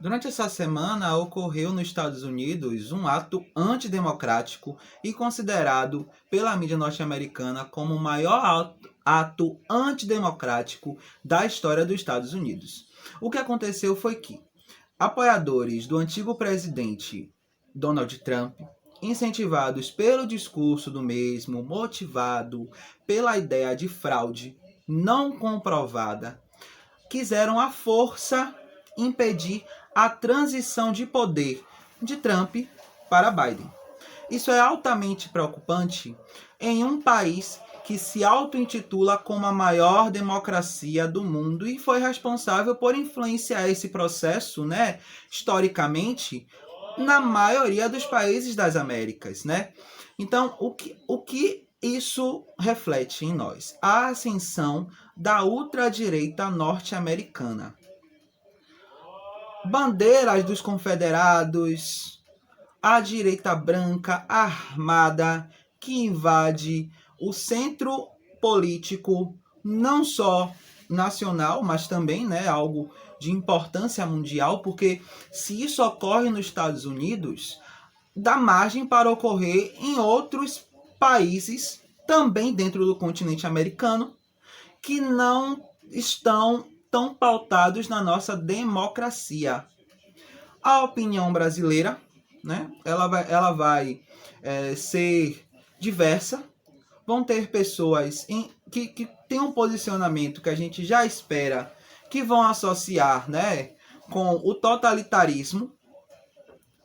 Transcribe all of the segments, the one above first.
Durante essa semana, ocorreu nos Estados Unidos um ato antidemocrático e considerado pela mídia norte-americana como o maior ato antidemocrático da história dos Estados Unidos. O que aconteceu foi que apoiadores do antigo presidente Donald Trump, incentivados pelo discurso do mesmo, motivado pela ideia de fraude não comprovada, quiseram à força impedir a transição de poder de Trump para Biden. Isso é altamente preocupante em um país que se auto-intitula como a maior democracia do mundo e foi responsável por influenciar esse processo, né, historicamente, na maioria dos países das Américas, né? Então, o que isso reflete em nós? A ascensão da ultradireita norte-americana. Bandeiras dos confederados, a direita branca armada que invade o centro político, não só nacional, mas também, né, algo de importância mundial, porque se isso ocorre nos Estados Unidos, dá margem para ocorrer em outros países, também dentro do continente americano, que não estão tão pautados na nossa democracia. A opinião brasileira, né, ela vai ser diversa. Vão ter pessoas que têm um posicionamento que a gente já espera, que vão associar, né, com o totalitarismo,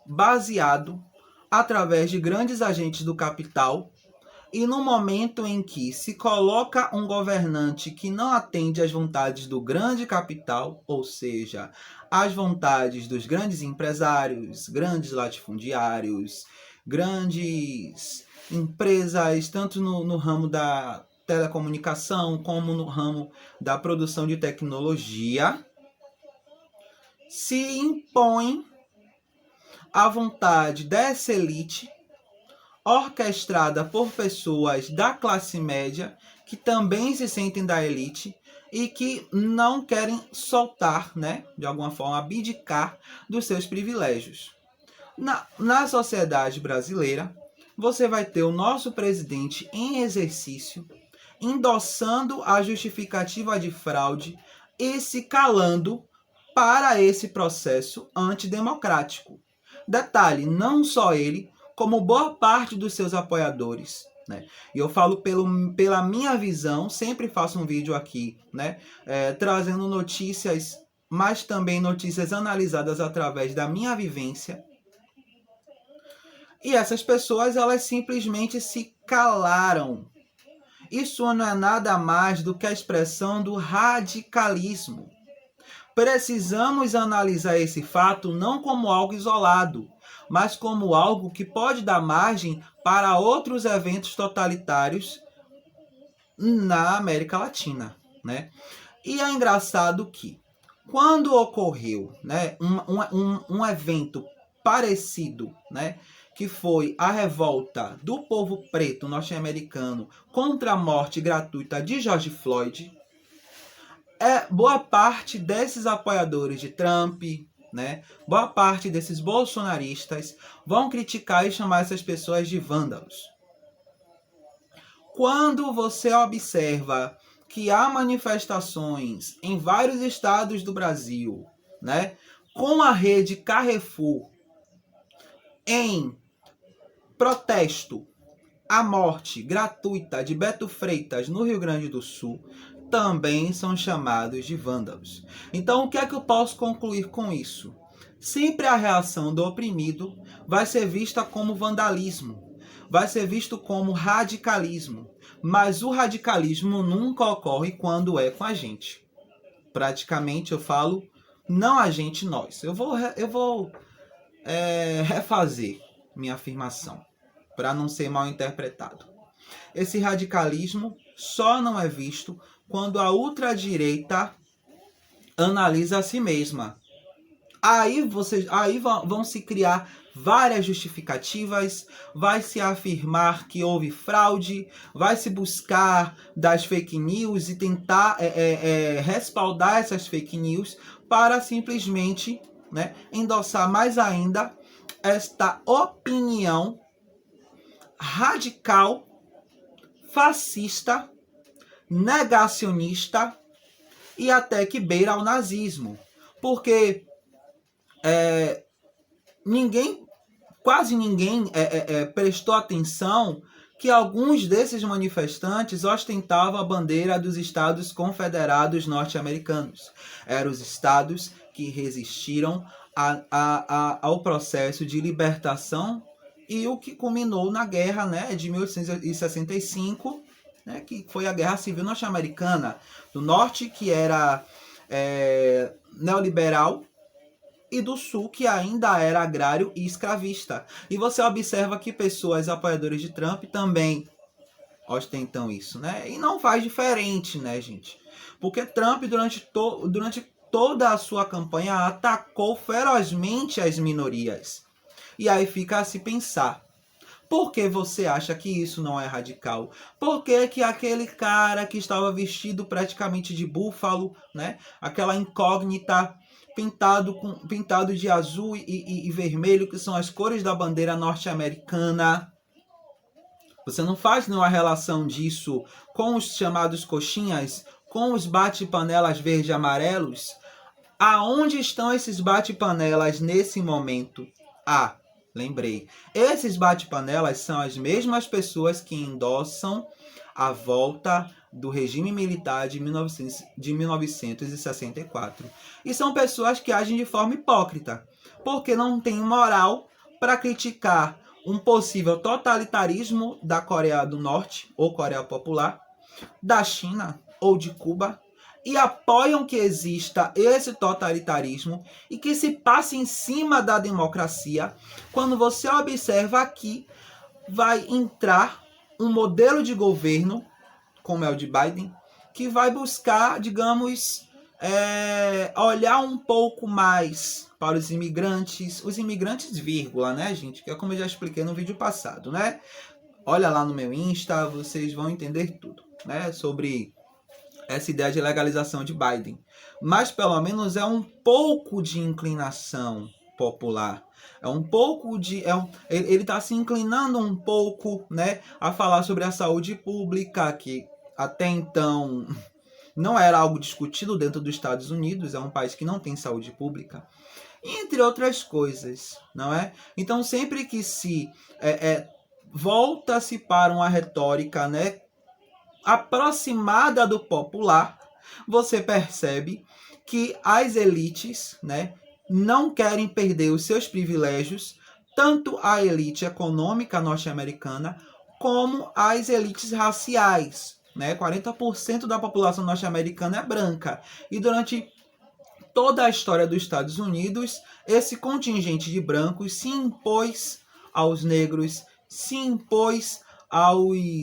baseado através de grandes agentes do capital. E no momento em que se coloca um governante que não atende às vontades do grande capital, ou seja, às vontades dos grandes empresários, grandes latifundiários, grandes empresas, tanto no ramo da telecomunicação como no ramo da produção de tecnologia, se impõe a vontade dessa elite orquestrada por pessoas da classe média que também se sentem da elite e que não querem soltar, né, de alguma forma, abdicar dos seus privilégios. Na sociedade brasileira, você vai ter o nosso presidente em exercício, endossando a justificativa de fraude e se calando para esse processo antidemocrático. Detalhe, não só ele, como boa parte dos seus apoiadores, né? E eu falo pela minha visão, sempre faço um vídeo aqui, né, trazendo notícias, mas também notícias analisadas através da minha vivência. E essas pessoas, elas simplesmente se calaram. Isso não é nada mais do que a expressão do radicalismo. Precisamos analisar esse fato não como algo isolado, mas como algo que pode dar margem para outros eventos totalitários na América Latina, né? E é engraçado que, quando ocorreu, né, um evento parecido, né, que foi a revolta do povo preto norte-americano contra a morte gratuita de George Floyd, boa parte desses apoiadores de Trump, né, boa parte desses bolsonaristas vão criticar e chamar essas pessoas de vândalos. Quando você observa que há manifestações em vários estados do Brasil, né, com a rede Carrefour em protesto à morte gratuita de Beto Freitas no Rio Grande do Sul, também são chamados de vândalos. Então, o que é que eu posso concluir com isso? Sempre a reação do oprimido vai ser vista como vandalismo, vai ser visto como radicalismo, mas o radicalismo nunca ocorre quando é com a gente. Praticamente eu falo, não a gente, nós. Eu vou refazer minha afirmação, para não ser mal interpretado. Esse radicalismo só não é visto quando a ultradireita analisa a si mesma. Aí vão se criar várias justificativas, vai se afirmar que houve fraude, vai se buscar das fake news e tentar respaldar essas fake news para simplesmente, né, endossar mais ainda esta opinião radical, fascista, negacionista e até que beira ao nazismo. Porque quase ninguém prestou atenção que alguns desses manifestantes ostentavam a bandeira dos Estados Confederados Norte-Americanos. Eram os estados que resistiram ao processo de libertação e o que culminou na guerra, né, de 1865, né, que foi a Guerra Civil Norte-Americana, do Norte, que era neoliberal, e do Sul, que ainda era agrário e escravista. E você observa que pessoas apoiadoras de Trump também ostentam isso, né? E não faz diferente, né, gente? Porque Trump, durante toda a sua campanha, atacou ferozmente as minorias. E aí fica a se pensar, por que você acha que isso não é radical? Por que aquele cara que estava vestido praticamente de búfalo, né? Aquela incógnita, pintado de azul e vermelho, que são as cores da bandeira norte-americana. Você não faz nenhuma relação disso com os chamados coxinhas, com os bate-panelas verde e amarelos? Aonde estão esses bate-panelas nesse momento? Lembrei. Esses bate-panelas são as mesmas pessoas que endossam a volta do regime militar de 1964. E são pessoas que agem de forma hipócrita, porque não têm moral para criticar um possível totalitarismo da Coreia do Norte, ou Coreia Popular, da China ou de Cuba, e apoiam que exista esse totalitarismo e que se passe em cima da democracia. Quando você observa aqui, vai entrar um modelo de governo, como é o de Biden, que vai buscar, digamos, olhar um pouco mais para os imigrantes, vírgula, né, gente? Que é como eu já expliquei no vídeo passado, né? Olha lá no meu Insta, vocês vão entender tudo, né, sobre essa ideia de legalização de Biden. Mas pelo menos é um pouco de inclinação popular. É um pouco de... ele está se inclinando um pouco, né, a falar sobre a saúde pública, que até então não era algo discutido dentro dos Estados Unidos. É um país que não tem saúde pública, entre outras coisas, não é? Então sempre que se volta-se para uma retórica, né, aproximada do popular, você percebe que as elites, né, não querem perder os seus privilégios, tanto a elite econômica norte-americana como as elites raciais, né? 40% da população norte-americana é branca. E durante toda a história dos Estados Unidos, esse contingente de brancos se impôs aos negros, se impôs aos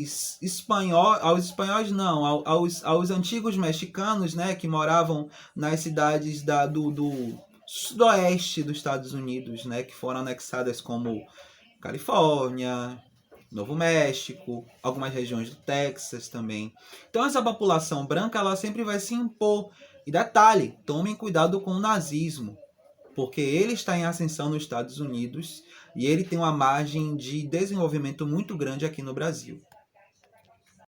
antigos mexicanos, né, que moravam nas cidades do sudoeste dos Estados Unidos, né, que foram anexadas, como Califórnia, Novo México, algumas regiões do Texas também. Então essa população branca, ela sempre vai se impor. E detalhe, tomem cuidado com o nazismo, porque ele está em ascensão nos Estados Unidos e ele tem uma margem de desenvolvimento muito grande aqui no Brasil.